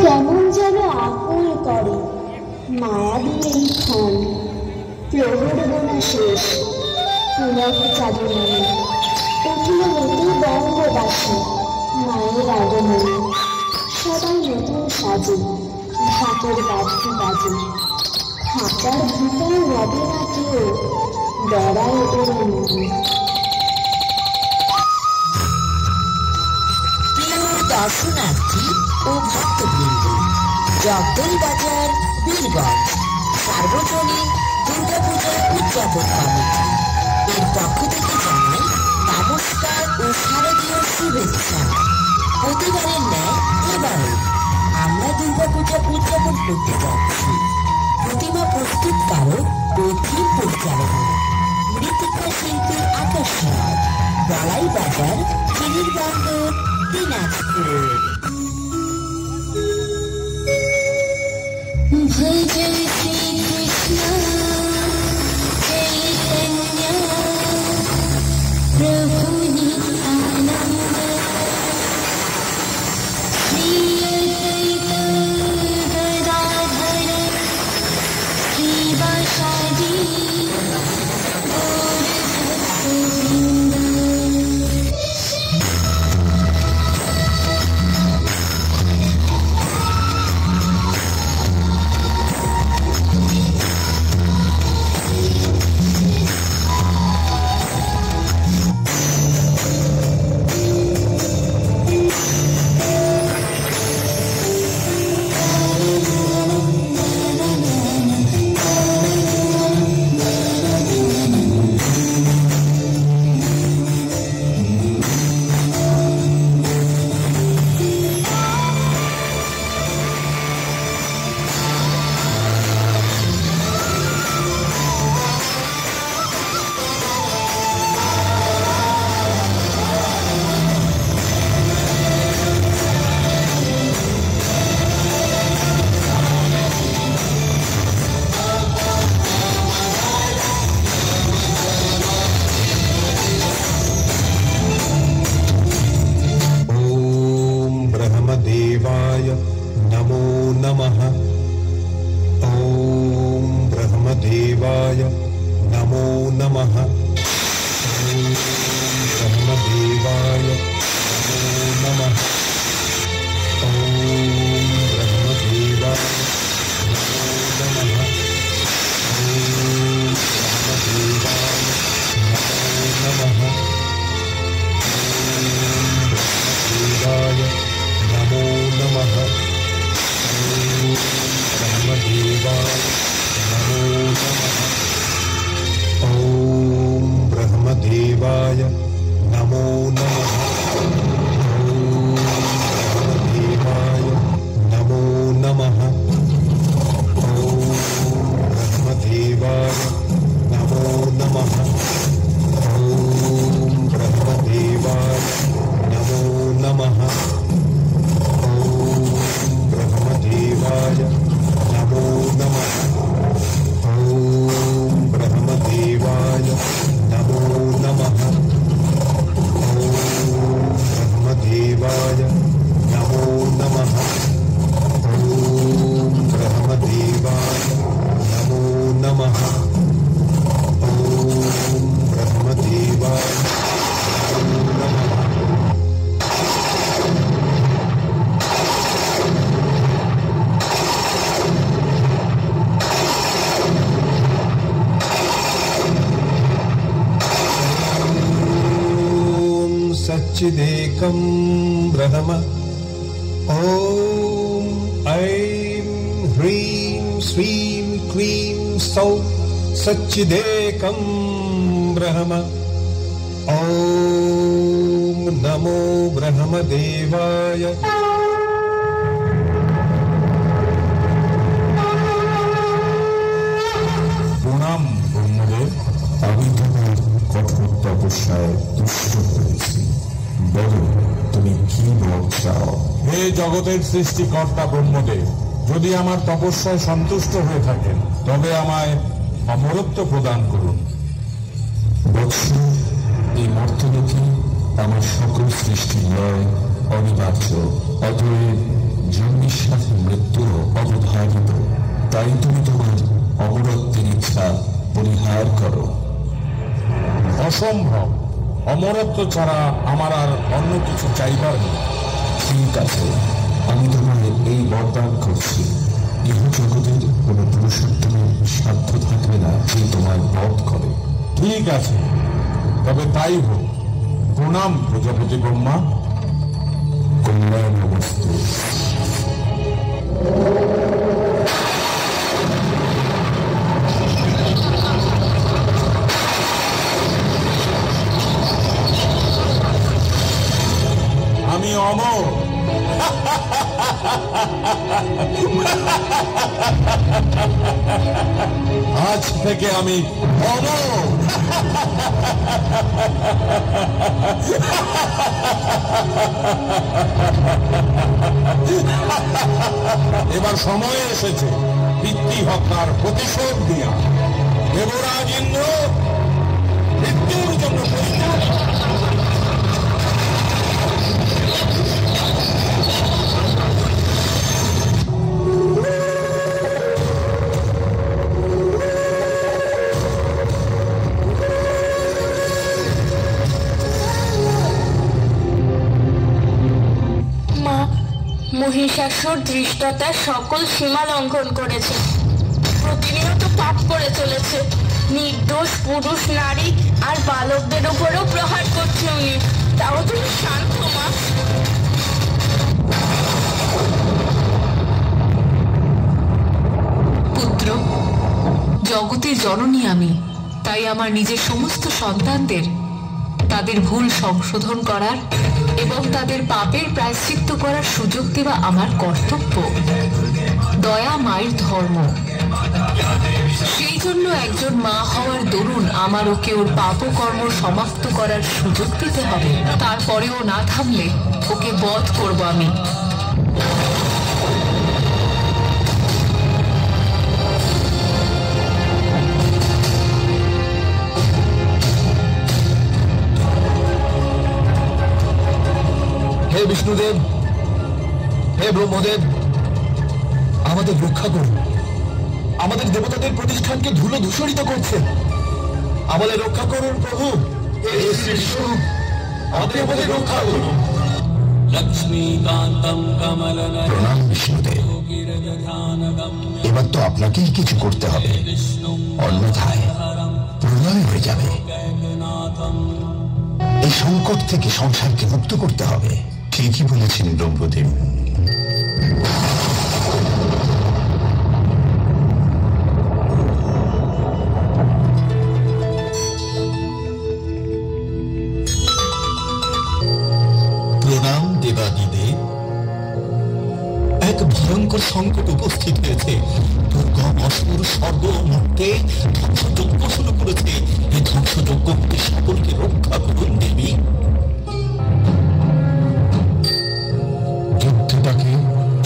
কেমন যেন আকুল করে মায়াবী এই ক্ষণ, প্রহর গোনা শেষ, পুলক চাঁদনী উঠিল নতুন বঙ্গবাসী, মায়ের আগমনে সবাই নতুন সাজে, ঢাকের বাদ্যি বাজে, খাঁচার ভিতর রবে না কেউ, বেড়ায় ওর মনে। দর্শনার্থী ও ভক্তবৃন্দ, জগদলবাজার বীরগঞ্জ সার্বজনীন দুর্গাপূজা উদযাপন কমিটি এর পক্ষ থেকে জানাই নমস্কার ও শারদীয় শুভেচ্ছা। প্রতিবারের ন্যায় এবারও আমরা দুর্গাপূজা উদযাপন করতে যাচ্ছি। প্রতিমা প্রস্তুতকারক ও থিম পরিচালনা মৃত্তিকা শিল্পী আকাশ রাজ, বলাই বাজার, চিনির বন্দর, দিনাজপুর। जय जय श्री कृष्ण चैतन्य प्रभु नित्यानंद श्री अद्वैत गदाधर श्रीवासादि गौर भक्तवृंद। सच्चिदेकं ब्रह्म। ॐ ऐं ह्रीं श्रीं क्लीं सौः सच्चिदेकं ब्रह्म। ॐ नमो ब्रह्मदेवाय। প্রণাম ব্রহ্মদেব, আমি তোমার কঠোর তপস্যায় তুষ্ট হয়েছি। বলো, তুমি কি বর চাও? হে জগতের সৃষ্টিকর্তা ব্রহ্মদেব, যদি আমার তপস্যায় সন্তুষ্ট হয়ে থাকেন তবে আমায় অমরত্ব প্রদান করুন। বৎস, এই মর্তলোকে আমার সকল সৃষ্টির লয় অনিবার্য, অতএব জন্মের সাথে মৃত্যু অবধারিত, তাই তুমি তোমার অমরত্বের ইচ্ছা পরিহার করো। অসম্ভব, অমরত্ব ছাড়া আমার আর অন্য কিছু চাইবার নেই। ঠিক আছে, আমি তোমার এই বরদান করছি, ইহ জগতের কোনো পুরুষোত্তমের সাধ্য থাকবে না যে তোমার বধ করে। ঠিক আছে, তবে তাই হোক। প্রণাম প্রজাপতি ব্রহ্মা। কল্যাণ অবস্থ। আমি অমর। আজ থেকে আমি অমর। এবার সময় এসেছে পিতৃহত্যার প্রতিশোধ দিয়া। দেবরাজ ইন্দ্র মৃত্যুর জন্য প্রস্তুত। মহিষাসুর ধৃষ্টতার সকল সীমা লঙ্ঘন করেছে, প্রতিনিয়ত পাপ করে চলেছে। নির্দোষ পুরুষ, নারী আর বালকদের উপরেও প্রহার করছে উনি। তাও তুমি শান্ত মা। পুত্র, জগতের জননী আমি, তাই আমার নিজের সমস্ত সন্তানদের তাদের ভুল সংশোধন করার এবং তাদের পাপের প্রায়শ্চিত্ত করার সুযোগ দেওয়া আমার কর্তব্য। দয়া মায়ের ধর্ম। সেই জন্য একজন মা হওয়ার দরুন আমার ওকে ওর পাপকর্ম সমাপ্ত করার সুযোগ দিতে হবে। তারপরেও না থামলে ওকে বধ করব আমি। হে বিষ্ণুদেব, হে ব্রহ্মদেব, আমাদের রক্ষা করুন। আমাদের দেবতাদের প্রতিষ্ঠানকে ধুলো ধূসরিত করছে। আমাদের রক্ষা করুন প্রভু। আমাদের রক্ষা করুন। প্রণাম বিষ্ণুদেব। এবার তো আপনাকেই কিছু করতে হবে, অন্যথায় প্রলয় হয়ে যাবে। এই সংকট থেকে সংসারকে মুক্ত করতে হবে। ঠিকই বলেছেন ব্রহ্মদেব। প্রণাম দেবাদিদেব। এক ভয়ঙ্কর সংকট উপস্থিত হয়েছে। দুর্গম অসুর স্বর্গ মুহূর্তে ধ্বংসযজ্ঞ শুরু করেছে। এই ধ্বংসযজ্ঞ হতে সকলকে রক্ষা করুন দেবী। যুদ্ধটাকে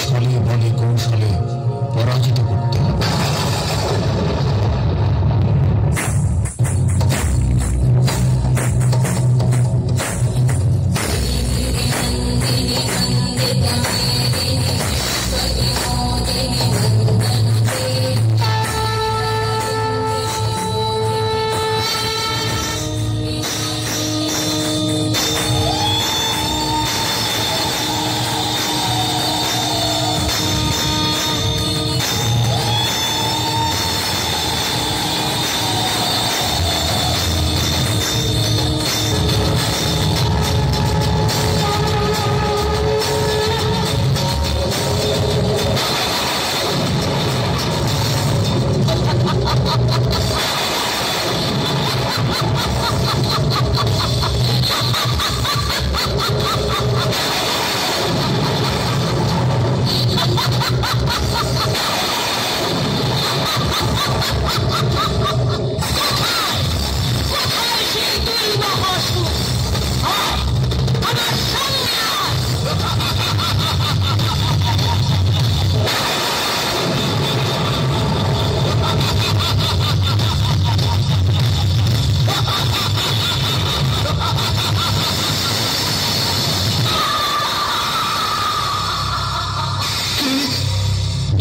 ছলে বলে কৌশলে পরাজিত করতে হবে।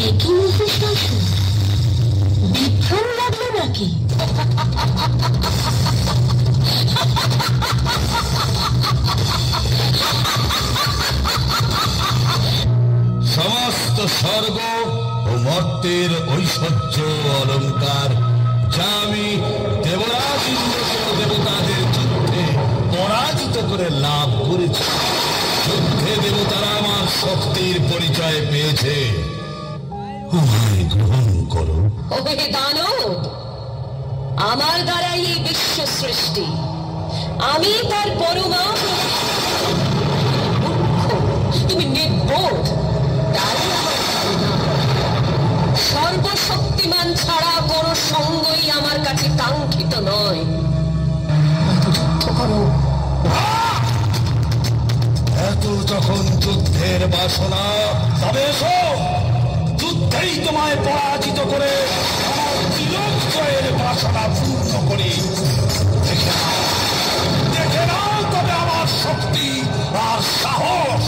একই মহিষাসুর বিভ্রম লাগলো নাকি? সমস্ত স্বর্গ ও মর্তের ঐশ্বর্য অলঙ্কার যা আমি দেবরাজ ইন্দ্রকে ও দেবতাদের যুদ্ধে পরাজিত করে লাভ করেছি, যুদ্ধে দেবতারা আমার শক্তির পরিচয় পেয়েছে। আমায় গ্রহণ করো। ওহে দানব, আমার দ্বারাই এই বিশ্ব সৃষ্টি, আমি তার পরমা। তুমি নির্বোধ, তাই আমার ধারণা। সর্বশক্তিমান ছাড়া কোন সঙ্গই আমার কাছে কাঙ্ক্ষিত নয়। যুদ্ধ করো। এত যখন যুদ্ধের বাসনা, তবে এসো, যুদ্ধেই তোমায় পরাজিত করে আমার তিলক জয়ের বাসনা পূর্ণ করি। দেখে নাও তবে আমার শক্তি আর সাহস।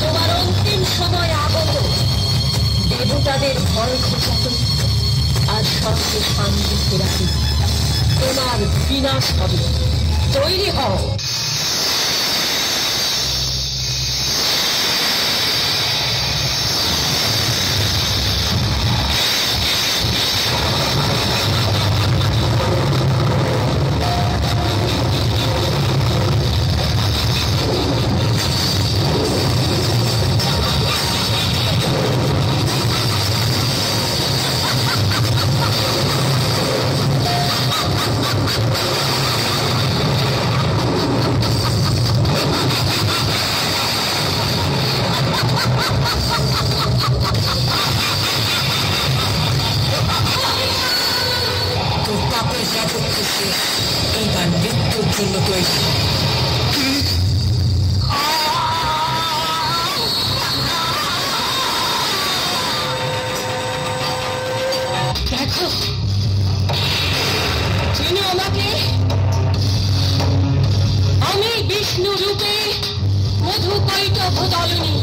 তোমার অন্তিম সময় আগত। দেবতাদের ভয় ঘটাতে আর স্বর্গে শান্তি ফেরাতে তোমার বিনাশ হবে। তৈরি হও। তোর পাপের রাজত্ব শেষ, এইবার মৃত্যুর জন্য তৈরি। দেখো, চিনো আমাকে? আমি বিষ্ণু রূপে মধুকৈটভ দলনী।